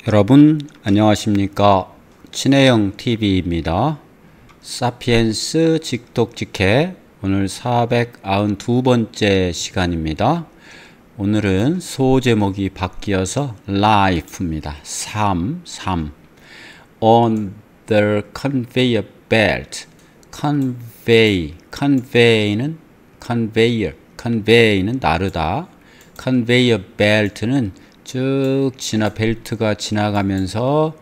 여러분 안녕하십니까. 친해영 TV입니다. 사피엔스 직독직해 오늘 492번째 시간입니다. 오늘은 소제목이 바뀌어서 life입니다. 삶. On the conveyor belt. convey는 나르다. conveyor belt는 쭉 벨트가 지나가면서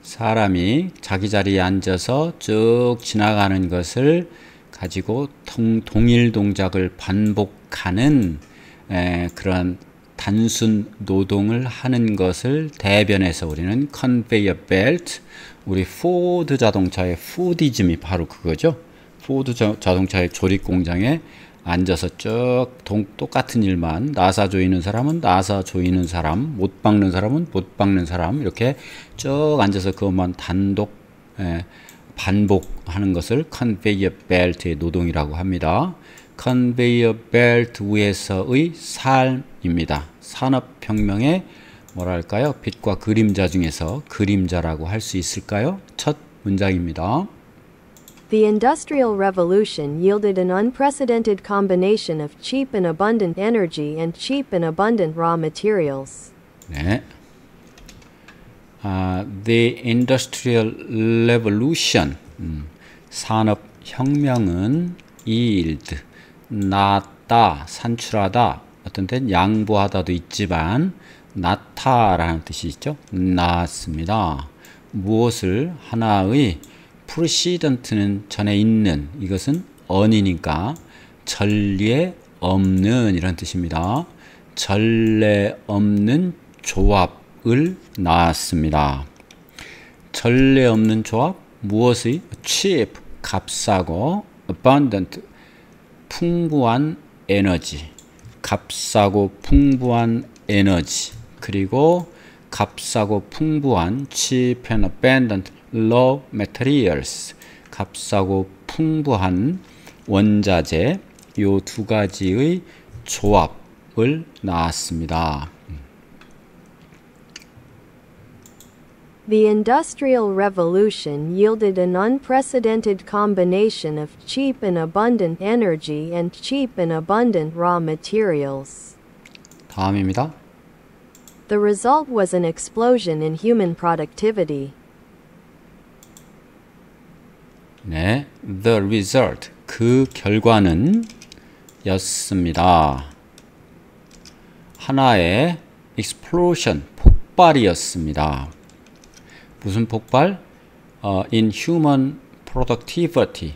사람이 자기 자리에 앉아서 쭉 지나가는 것을 가지고 동일 동작을 반복하는 그런 단순 노동을 하는 것을 대변해서 우리는 컨베이어 벨트, 우리 포드 자동차의 푸디즘이 바로 그거죠. 포드 자동차의 조립 공장에 앉아서 쭉 똑같은 일만, 나사 조이는 사람은 나사 조이는 사람, 못 박는 사람은 못 박는 사람, 이렇게 쭉 앉아서 그것만 반복하는 것을 컨베이어 벨트의 노동이라고 합니다. 컨베이어 벨트 위에서의 삶입니다. 산업혁명의 뭐랄까요? 빛과 그림자 중에서 그림자라고 할 수 있을까요? 첫 문장입니다. The Industrial Revolution yielded an unprecedented combination of cheap and abundant energy and cheap and abundant raw materials. 네. The Industrial Revolution, 산업혁명은 yield, 낳다, 산출하다, 어떤 때는 양보하다도 있지만 낳다라는 뜻이 있죠. 낳았습니다. 무엇을 하나의 precedent는 전에 있는, 이것은 on이니까 전례 없는 이런 뜻입니다. 전례 없는 조합을 낳았습니다. 전례 없는 조합, 무엇의? cheap, 값싸고, abundant, 풍부한 에너지, 값싸고 풍부한 에너지, 그리고 값싸고 풍부한 cheap and abundant raw materials, 값싸고 풍부한 원자재, 요 두 가지의 조합을 낳았습니다. The Industrial Revolution yielded an unprecedented combination of cheap and abundant energy and cheap and abundant raw materials. 다음입니다. The result was an explosion in human productivity. 네, the result, 그 결과는 였습니다. 하나의 explosion, 폭발이었습니다. 무슨 폭발? In human productivity,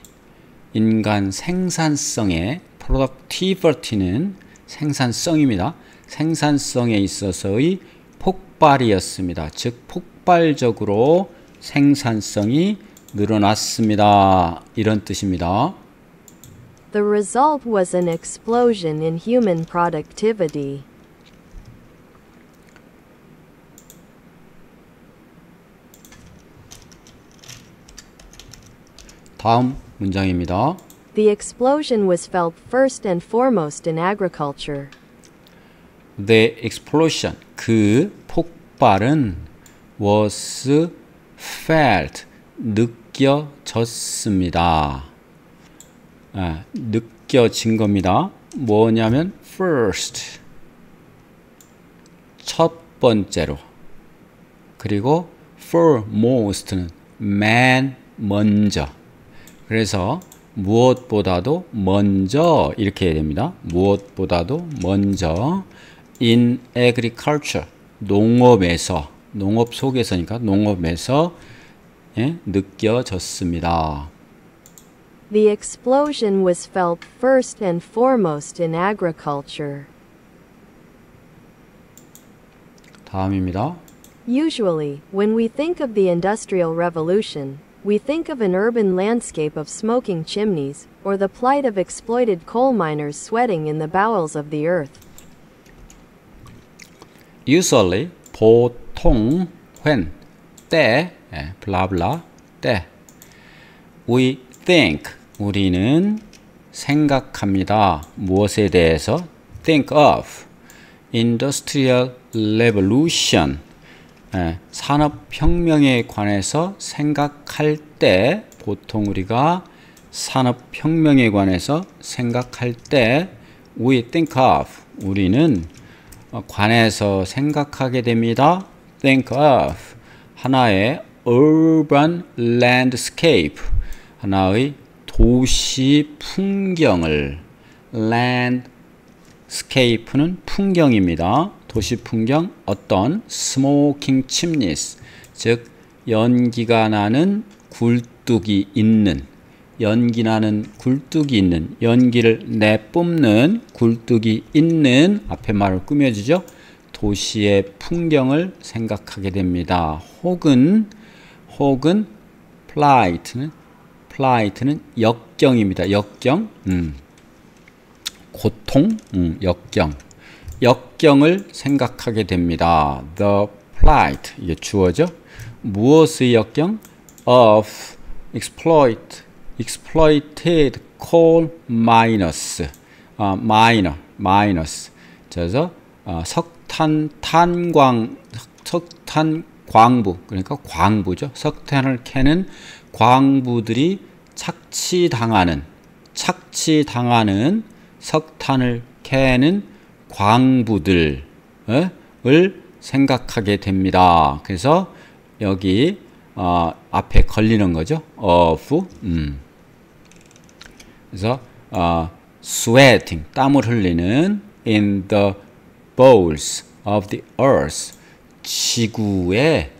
인간 생산성의 productivity는 생산성입니다. 생산성에 있어서의 폭발이었습니다. 즉 폭발적으로 생산성이 늘어났습니다. 이런 뜻입니다. The result was an explosion in human productivity. 다음 문장입니다. The explosion was felt first and foremost in agriculture. The explosion, 그 폭발은 was felt, 느껴졌습니다. 느껴진 겁니다. 뭐냐면 first, 첫 번째로, 그리고 foremost는 man, 먼저. 그래서 무엇보다도 먼저 이렇게 해야 됩니다. 무엇보다도 먼저 in agriculture, 농업에서, 농업 속에서니까 농업에서 느껴졌습니다. The explosion was felt first and foremost in agriculture. 다음입니다. Usually, when we think of the Industrial Revolution, we think of an urban landscape of smoking chimneys, or the plight of exploited coal miners sweating in the bowels of the earth. Usually, 보통, when, 때, 블라블라, 때. We think, 우리는 생각합니다. 무엇에 대해서? Think of. Industrial Revolution. 산업혁명에 관해서 생각할 때 보통 우리가 산업혁명에 관해서 생각할 때 we think of 우리는 관해서 생각하게 됩니다. think of 하나의 urban landscape 하나의 도시 풍경을 landscape는 풍경입니다. 도시 풍경 어떤 smoking chimneys 즉 연기가 나는 굴뚝이 있는 연기 나는 굴뚝이 있는 연기를 내뿜는 굴뚝이 있는 앞에 말을 꾸며주죠. 도시의 풍경을 생각하게 됩니다. 혹은 플라이트는 역경입니다. 역경 고통 역경을 생각하게 됩니다. The plight 이게 주어죠. 무엇의 역경? Of exploited coal miners 그래서 석탄 광부 그러니까 광부죠. 석탄을 캐는 광부들이 착취당하는 석탄을 캐는 광부들을 생각하게 됩니다. 그래서 여기 앞에 걸리는 거죠. of 그래서 sweating 땀을 흘리는 in the bowels of the earth 지구의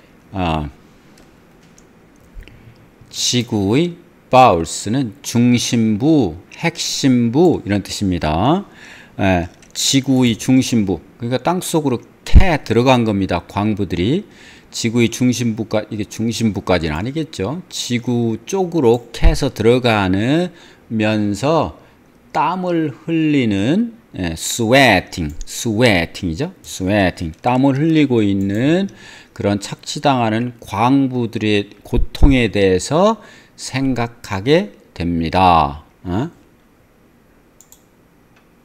bowels는 중심부, 핵심부 이런 뜻입니다. 지구의 중심부 그러니까 땅속으로 캐 들어간 겁니다. 광부들이 지구의 중심부까지 이게 중심부까지는 아니겠죠. 지구 쪽으로 캐서 들어가면서 땀을 흘리는 sweating이죠. 땀을 흘리고 있는 그런 착취당하는 광부들의 고통에 대해서 생각하게 됩니다.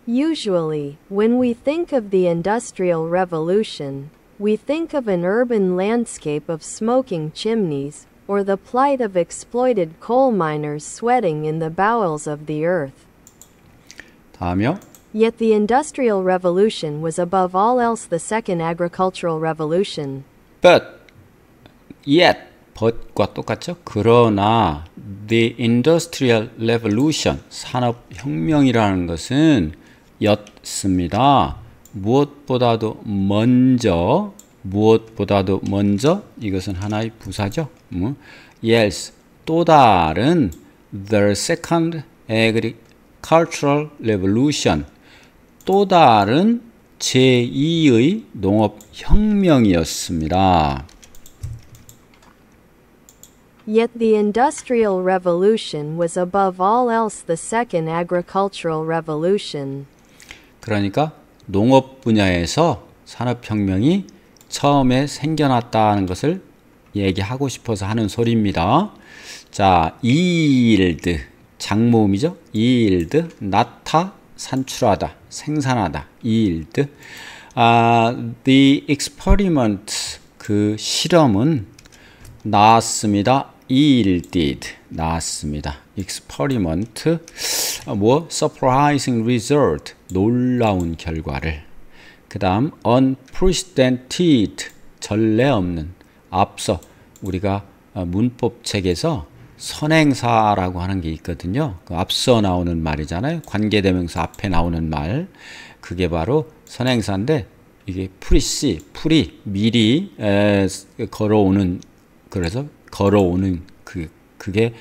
Usually, when we think of the Industrial Revolution, we think of an urban landscape of smoking chimneys, or the plight of exploited coal miners sweating in the bowels of the earth. 다음이요. Yet the Industrial Revolution was above all else the second agricultural revolution. but과 똑같죠. 그러나 the Industrial Revolution 산업혁명이라는 것은 였습니다. 무엇보다도 먼저 이것은 하나의 부사죠. Yes, 또 다른 the second agricultural revolution 또 다른 제2의 농업혁명이었습니다. Yet the Industrial Revolution was above all else the second agricultural revolution. 그러니까 농업 분야에서 산업혁명이 처음에 생겨났다는 것을 얘기하고 싶어서 하는 소리입니다. 자, yield, 장모음이죠. yield, 낳다, 산출하다, 생산하다, yield. The experiment, 그 실험은 나왔습니다. yielded, 나왔습니다. experiment, surprising result, 놀라운 결과를. 그 다음 unprecedented, 전례 없는. 앞서 우리가 문법책에서 선행사라고 하는 게 있거든요. 그 앞서 나오는 말이잖아요. 관계대명사 앞에 나오는 말. 그게 바로 선행사인데 이게 풀이 미리 걸어오는 그래서 걸어오는 그게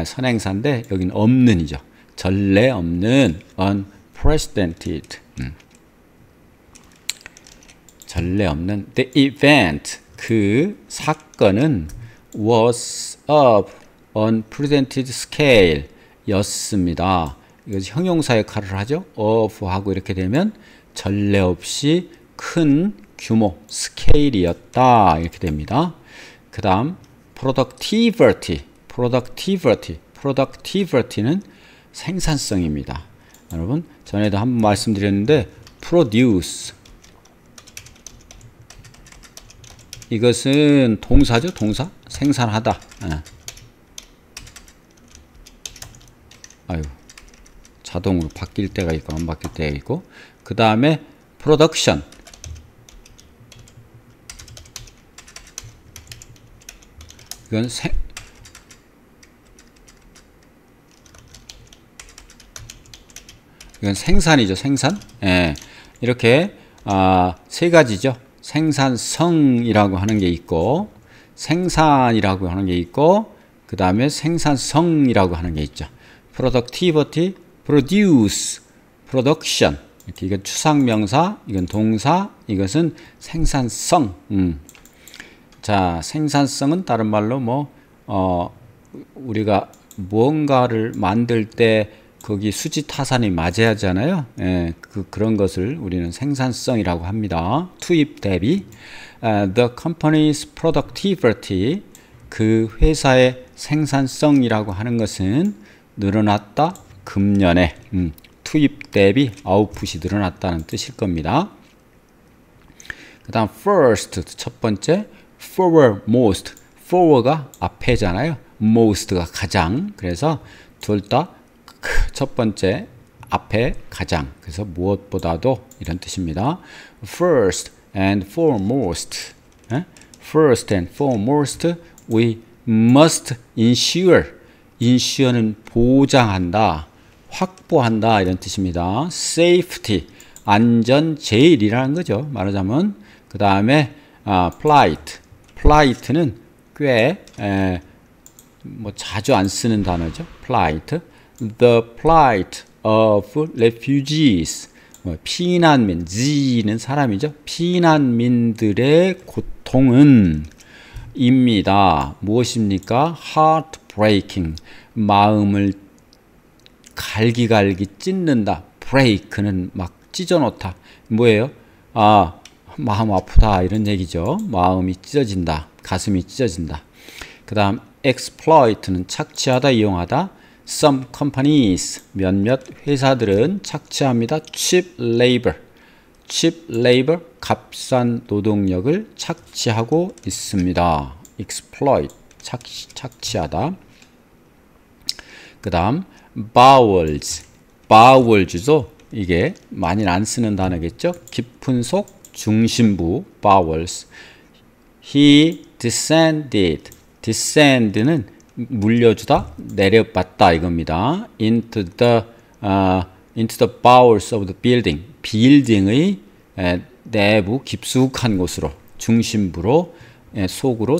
선행사인데 여기는 없는이죠. 전례 없는 unprecedented. 전례 없는 the event 그 사건은 was of unprecedented scale 였습니다. 이것이 형용사 역할을 하죠. of 하고 이렇게 되면 전례 없이 큰 규모 스케일이었다 이렇게 됩니다. 그 다음 productivity는 생산성입니다. 여러분 전에도 한번 말씀드렸는데 produce 이것은 동사죠. 동사. 생산하다. 아유, 자동으로 바뀔 때가 있고 안 바뀔 때가 있고. 그 다음에 production. 이건 생산이죠. 생산. 예. 이렇게 세 가지죠. 생산성이라고 하는 게 있고, 생산이라고 하는 게 있고, 그 다음에 생산성이라고 하는 게 있죠. productivity, produce, production. 이렇게 이건 추상명사, 이건 동사, 이것은 생산성. 자, 생산성은 다른 말로 우리가 무언가를 만들 때 거기 수지타산이 맞아야 하잖아요. 예, 그런 것을 우리는 생산성이라고 합니다. 투입 대비. The company's productivity, 그 회사의 생산성이라고 하는 것은 늘어났다. 금년에 투입 대비 아웃풋이 늘어났다는 뜻일 겁니다. 그 다음 first, 첫 번째. foremost, for가 앞에잖아요. most가 가장. 그래서 둘 다 첫 번째 앞에 가장. 그래서 무엇보다도 이런 뜻입니다. First and foremost. First and foremost, we must ensure. ensure는 보장한다, 확보한다 이런 뜻입니다. Safety, 안전 제일이라는 거죠. 말하자면. 그 다음에 plight. pliight는 꽤 자주 안 쓰는 단어죠. plight. The plight of refugees. 피난민, G는 사람이죠. 피난민들의 고통은 입니다. 무엇입니까? heartbreaking. 마음을 갈기갈기 찢는다. break는 막 찢어놓다. 뭐예요? 마음 아프다 이런 얘기죠. 마음이 찢어진다. 가슴이 찢어진다. 그 다음 exploit는 착취하다, 이용하다. Some companies, 몇몇 회사들은 착취합니다. cheap labor. cheap labor, 값싼 노동력을 착취하고 있습니다. exploit, 착취하다. 그 다음 bowels. bowels도 이게 많이 안 쓰는 단어겠죠. 깊은 속, 중심부, bowels. He descended. descend는 물려주다, 내려봤다 이겁니다. into the bowels of the building. 빌딩의 내부 깊숙한 곳으로, 중심부로, 속으로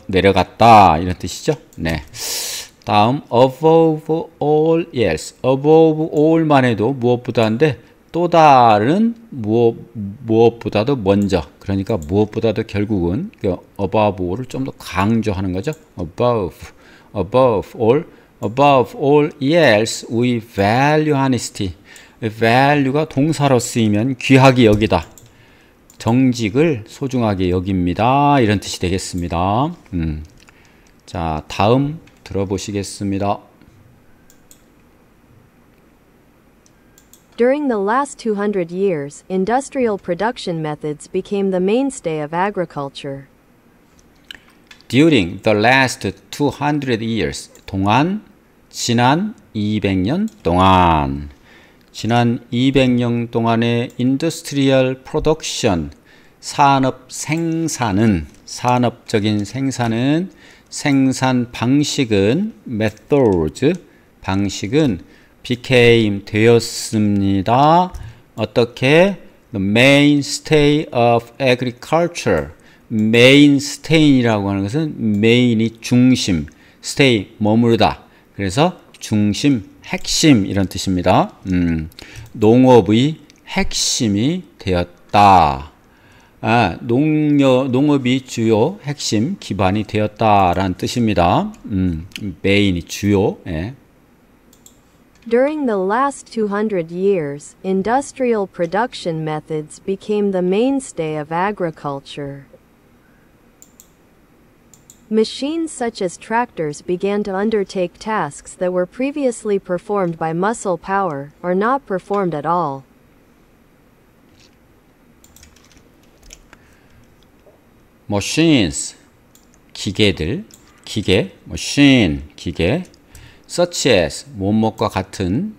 내려갔다 이런 뜻이죠. 네. 다음 above all else. above all만 해도 무엇보다인데 또 다른 무엇보다도 먼저. 그러니까 무엇보다도 결국은 above all을 좀 더 강조하는 거죠. above all else we value honesty. value가 동사로 쓰이면 귀하게 여기다. 정직을 소중하게 여깁니다. 이런 뜻이 되겠습니다. 자, 다음 들어보시겠습니다. During the last 200 years, industrial production methods became the mainstay of agriculture. During the last 200 years, 동안, 지난 200년 동안. 지난 200년 동안의 industrial production, 산업 생산은, 산업적인 생산은, 생산 방식은, methods, 방식은 became 되었습니다. 어떻게? The mainstay of agriculture. mainstay이라고 하는 것은 main이 중심, stay 머무르다. 그래서 중심, 핵심 이런 뜻입니다. 농업의 핵심이 되었다. 농업이 주요, 핵심, 기반이 되었다라는 뜻입니다. main이 주요. 예. During the last 200 years, industrial production methods became the mainstay of agriculture. Machines such as tractors began to undertake tasks that were previously performed by muscle power, or not performed at all. machines, 기계들, 기계, machine, 기계, such as, 뭐뭐과 같은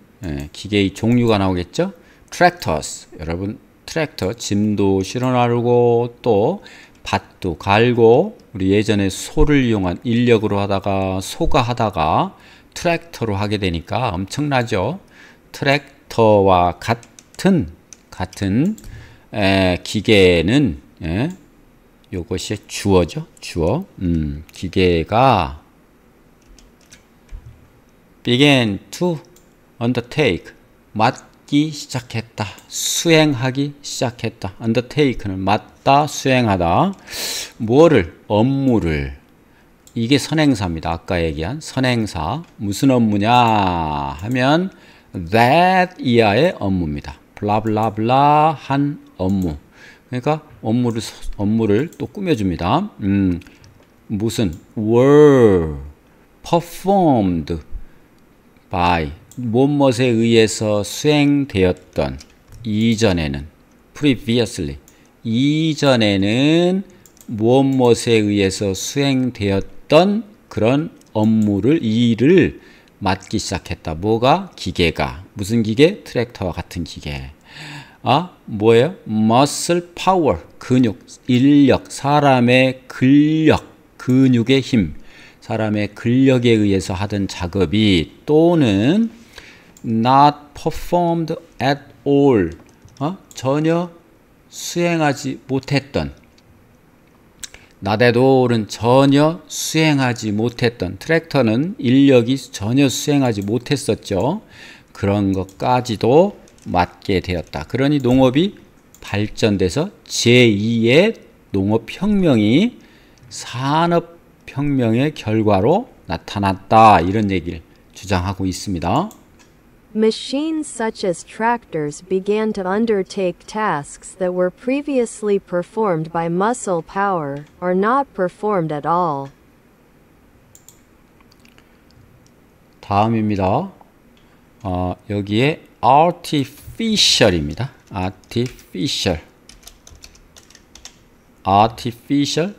기계의 종류가 나오겠죠. tractors, 여러분 트랙터, 짐도 실어 나르고 또 밭도 갈고, 우리 예전에 소를 이용한 인력으로 하다가 소가 하다가 트랙터로 하게 되니까 엄청나죠. 트랙터와 같은 기계는 요것이 주어죠. 주어. 기계가 began to undertake, 맡기 시작했다, 수행하기 시작했다. undertake는 맡다, 수행하다. 뭐를? 업무를. 이게 선행사입니다. 아까 얘기한 선행사. 무슨 업무냐 하면 that 이하의 업무입니다. 블라블라블라 한 업무. 그러니까 업무를 또 꾸며줍니다. 무슨 were performed by, 무엇에 의해서 수행되었던, 이전에는 previously, 이전에는 무엇에 의해서 수행되었던 그런 업무를, 일을 맡기 시작했다. 뭐가? 기계가. 무슨 기계? 트랙터와 같은 기계. 뭐예요? muscle power, 근육, 인력, 사람의 근력, 근육의 힘, 사람의 근력에 의해서 하던 작업이 또는 not performed at all, 전혀 수행하지 못했던, not at all은 전혀 수행하지 못했던, 트랙터는 인력이 전혀 수행하지 못했었죠. 그런 것까지도 맡게 되었다. 그러니 농업이 발전돼서 제2의 농업혁명이 산업혁명의 결과로 나타났다. 이런 얘기를 주장하고 있습니다. Machines such as tractors began to undertake tasks that were previously performed by muscle power, or not performed at all. 다음입니다. 여기에 artificial입니다. artificial.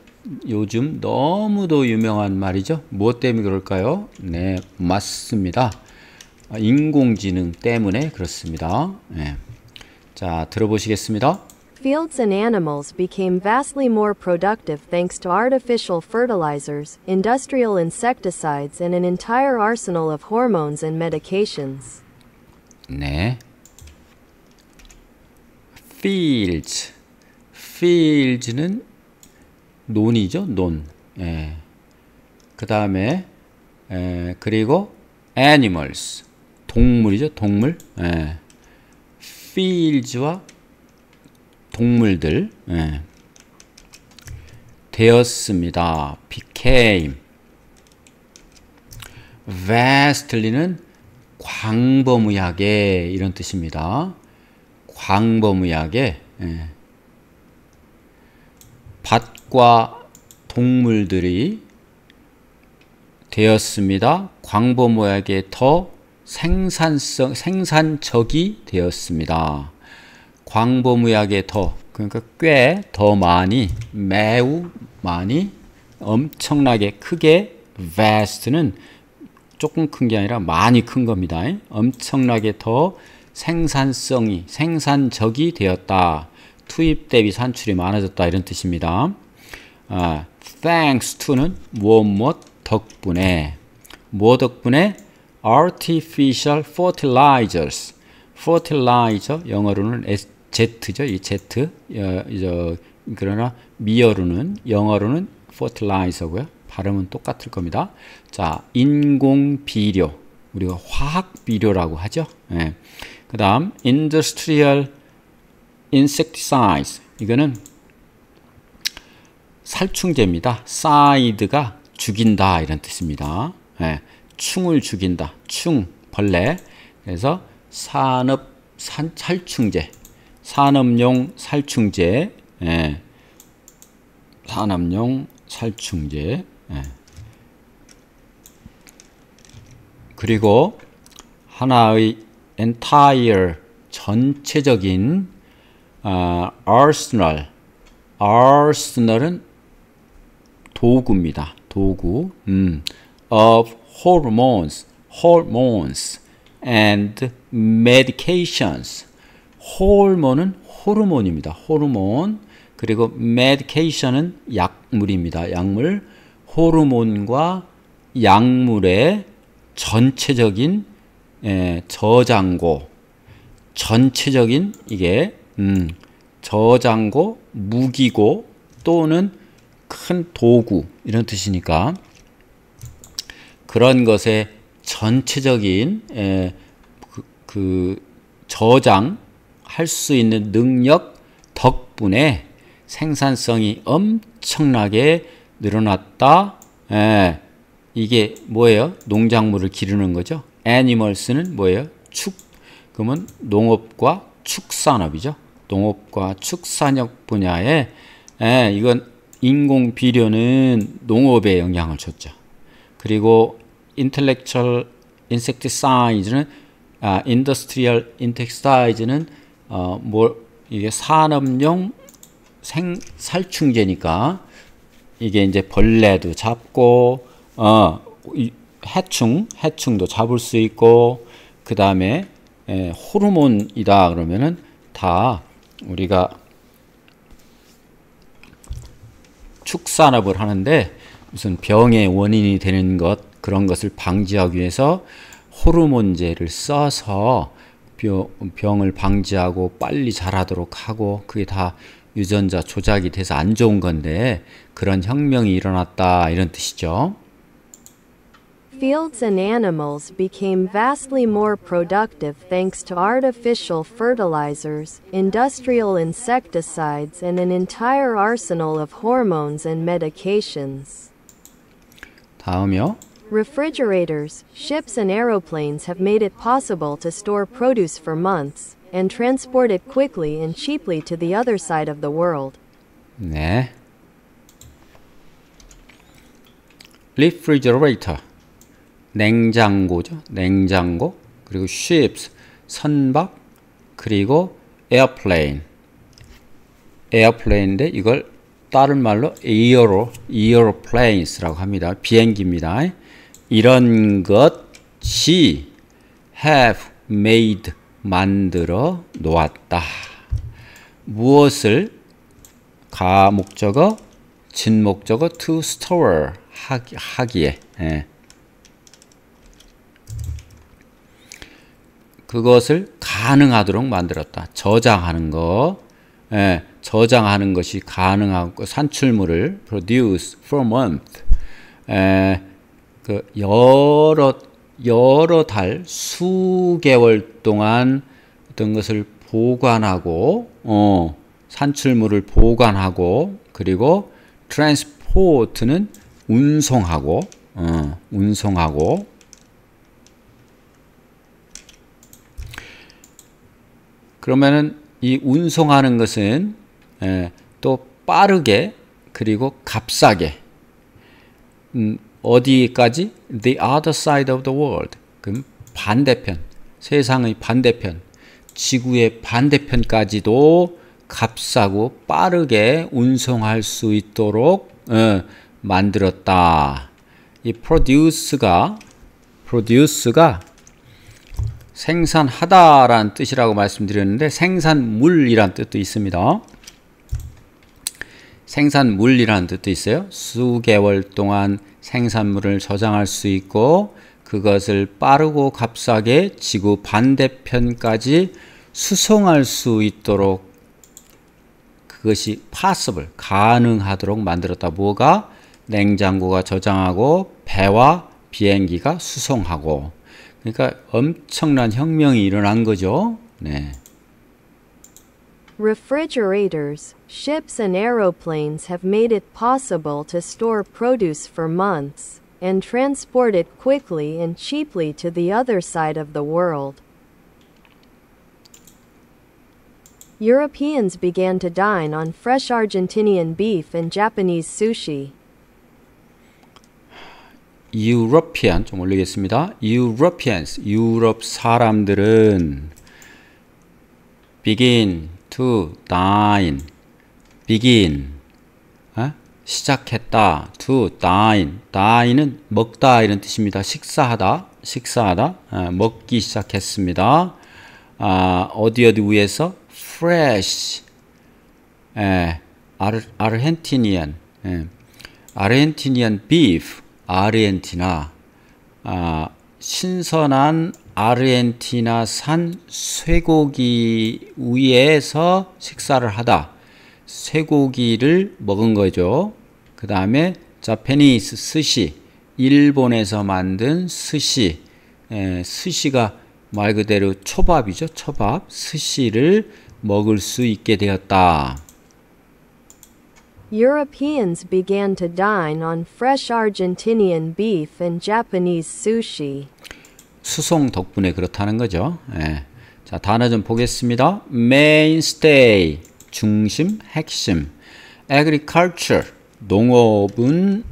요즘 너무도 유명한 말이죠. 무엇 때문에 그럴까요? 네, 맞습니다. 인공지능 때문에 그렇습니다. 네. 자, 들어보시겠습니다. Fields and animals became vastly more productive thanks to artificial fertilizers, industrial insecticides, and an entire arsenal of hormones and medications. 네. fields는 논이죠, 논. 그 다음에 그리고 animals, 동물이죠, 동물. fields와 동물들. 되었습니다. became. vastly는 광범위하게, 이런 뜻입니다. 광범위하게. 밭과 동물들이 되었습니다. 광범위하게 더 생산적이 되었습니다. 광범위하게 더, 그러니까 꽤 더 많이, 매우 많이, 엄청나게 크게. vast는 조금 큰 게 아니라 많이 큰 겁니다. 엄청나게 더 생산적이 되었다. 투입 대비 산출이 많아졌다, 이런 뜻입니다. thanks to는 무엇 덕분에. 뭐 덕분에? artificial fertilizers. fertilizer, 영어로는 Z죠. 이 Z. 그러나 영어로는 fertilizer고요. 발음은 똑같을 겁니다. 자, 인공 비료. 우리가 화학 비료라고 하죠. 그 다음, industrial insecticides. 이거는 살충제입니다. side가 죽인다, 이런 뜻입니다. 충을 죽인다. 벌레. 그래서 살충제. 산업용 살충제. 산업용 살충제. 그리고 하나의 entire, 전체적인 arsenal은 도구입니다. 도구. of hormones and medications. 호르몬은 호르몬입니다. 호르몬. 그리고 medication은 약물입니다. 약물. 호르몬과 약물의 전체적인 저장고, 전체적인 이게 저장고, 무기고 또는 큰 도구 이런 뜻이니까 그런 것의 전체적인 그 저장할 수 있는 능력 덕분에 생산성이 엄청나게 늘어났다. 이게 뭐예요? 농작물을 기르는 거죠. 애니멀스는 뭐예요? 그러면 농업과 축산업이죠. 농업과 축산업 분야에 이건 인공 비료는 농업에 영향을 줬죠. 그리고 intellectual insecticide는 industrial insecticide는 이게 산업용 살충제니까 이게 이제 벌레도 잡고 해충도 잡을 수 있고 그 다음에 호르몬이다 그러면은 다 우리가 축산업을 하는데 무슨 병의 원인이 되는 것 그런 것을 방지하기 위해서 호르몬제를 써서 병을 방지하고 빨리 자라도록 하고 그게 다 유전자 조작이 돼서 안 좋은 건데 그런 혁명이 일어났다 이런 뜻이죠. Fields and animals became vastly more productive thanks to artificial fertilizers, industrial insecticides, and an entire arsenal of hormones and medications. 다음이요. Refrigerators, ships, and aeroplanes have made it possible to store produce for months and transport it quickly and cheaply to the other side of the world. 네. Refrigerator. 냉장고죠. 냉장고. 그리고 ships. 선박. 그리고 airplane. airplane인데 이걸 다른 말로 aeroplanes라고 합니다. 비행기입니다. 이런 것이 have made 만들어 놓았다. 무엇을 가목적어 진목적어 to store 하기에 그것을 가능하도록 만들었다. 저장하는 거 저장하는 것이 가능하고 산출물을 produce for month 그 여러 달 수개월 동안 어떤 것을 보관하고 산출물을 보관하고 그리고 transport는 운송하고 그러면은 이 운송하는 것은 또 빠르게 그리고 값싸게 어디까지? The other side of the world. 그럼 반대편, 세상의 반대편, 지구의 반대편까지도 값싸고 빠르게 운송할 수 있도록 만들었다. 이 produce가 생산하다라는 뜻이라고 말씀드렸는데 생산물이라는 뜻도 있습니다. 생산물이라는 뜻도 있어요. 수개월 동안 생산물을 저장할 수 있고 그것을 빠르고 값싸게 지구 반대편까지 수송할 수 있도록 그것이 possible, 가능하도록 만들었다. 뭐가? 냉장고가 저장하고 배와 비행기가 수송하고 그러니까 엄청난 혁명이 일어난 거죠. 네. Refrigerators, ships, and aeroplanes have made it possible to store produce for months and transport it quickly and cheaply to the other side of the world. Europeans began to dine on fresh Argentinian beef and Japanese sushi. European 좀 올리겠습니다. Europeans, 유럽 사람들은 begin to dine, begin 시작했다. to dine. dine은 먹다 이런 뜻입니다. 식사하다. 먹기 시작했습니다. 어디 위에서? fresh. 아르헨티니안. 아르헨티니안 beef. 아르헨티나. 신선한 아르헨티나산 쇠고기 위에서 식사를 하다. 쇠고기를 먹은 거죠. 그 다음에 자파니스 스시, 일본에서 만든 스시, 스시가 말 그대로 초밥이죠. 초밥, 스시를 먹을 수 있게 되었다. Europeans began to dine on fresh Argentinian beef and Japanese sushi. 수송 덕분에 그렇다는 거죠. 자, 단어 좀 보겠습니다. mainstay, 중심, 핵심. agriculture, 농업은입니다.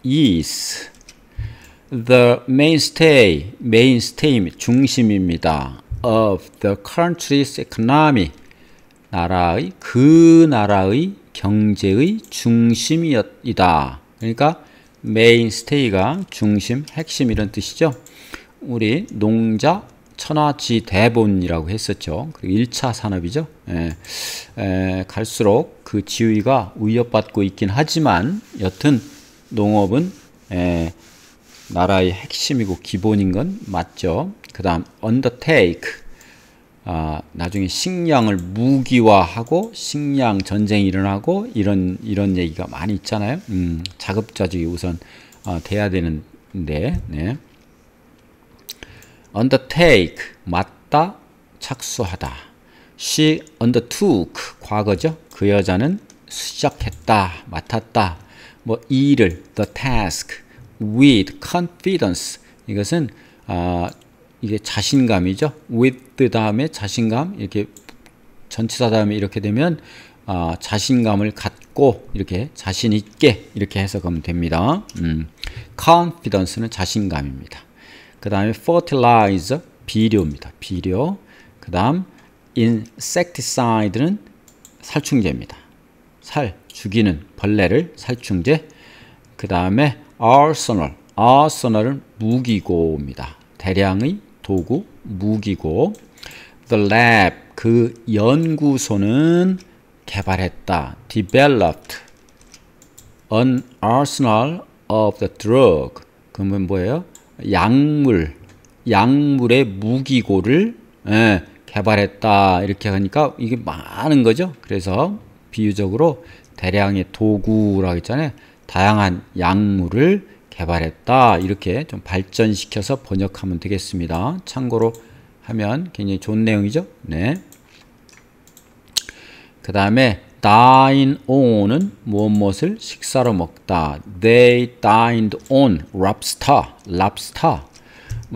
is the mainstay, 중심입니다. of the country's economy, 그 나라의 경제의 중심이다. 그러니까 mainstay가 중심, 핵심 이런 뜻이죠. 우리 농자 천하지대본이라고 했었죠. 그리고 1차 산업이죠. 갈수록 그 지위가 위협받고 있긴 하지만 여튼 농업은 나라의 핵심이고 기본인 건 맞죠. 그 다음 undertake, 나중에 식량을 무기화하고 식량 전쟁이 일어나고 이런 얘기가 많이 있잖아요. 자급자족이 우선 돼야 되는데, 네. undertake, 맡다, 착수하다. she undertook, 과거죠. 그 여자는 시작했다, 맡았다. 뭐 일을, the task, with confidence, 이것은 이게 자신감이죠. with 다음에 자신감, 이렇게 전치사 다음에 이렇게 되면 자신감을 갖고 이렇게 자신 있게 이렇게 해석하면 됩니다. confidence는 자신감입니다. 그 다음에 fertilizer, 비료입니다. 비료. 그 다음 insecticide는 살충제입니다. 죽이는 벌레를 살충제. 그 다음에 arsenal은 무기고입니다. 대량의 도구, 무기고. the lab, 그 연구소는 개발했다. developed an arsenal of the drug. 그러면 뭐예요? 약물의 무기고를 개발했다. 이렇게 하니까 이게 많은 거죠. 그래서 비유적으로 대량의 도구라고 했잖아요. 다양한 약물을 개발했다. 이렇게 좀 발전시켜서 번역하면 되겠습니다. 참고로 하면 굉장히 좋은 내용이죠. 네. 그 다음에 dine on은 무엇을 식사로 먹다. They dined on lobster.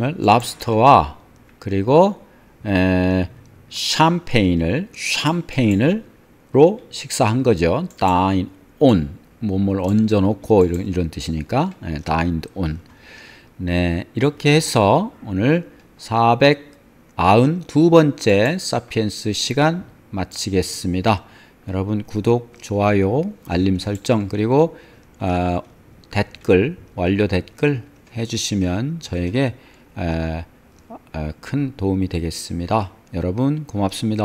lobster와 그리고 샴페인으로 식사한 거죠. dine on, 뭐뭘 얹어놓고 이런 뜻이니까 dined on. 네, 이렇게 해서 오늘 492번째 사피엔스 시간 마치겠습니다. 여러분 구독, 좋아요, 알림 설정 그리고 완료 댓글 해주시면 저에게 큰 도움이 되겠습니다. 여러분 고맙습니다.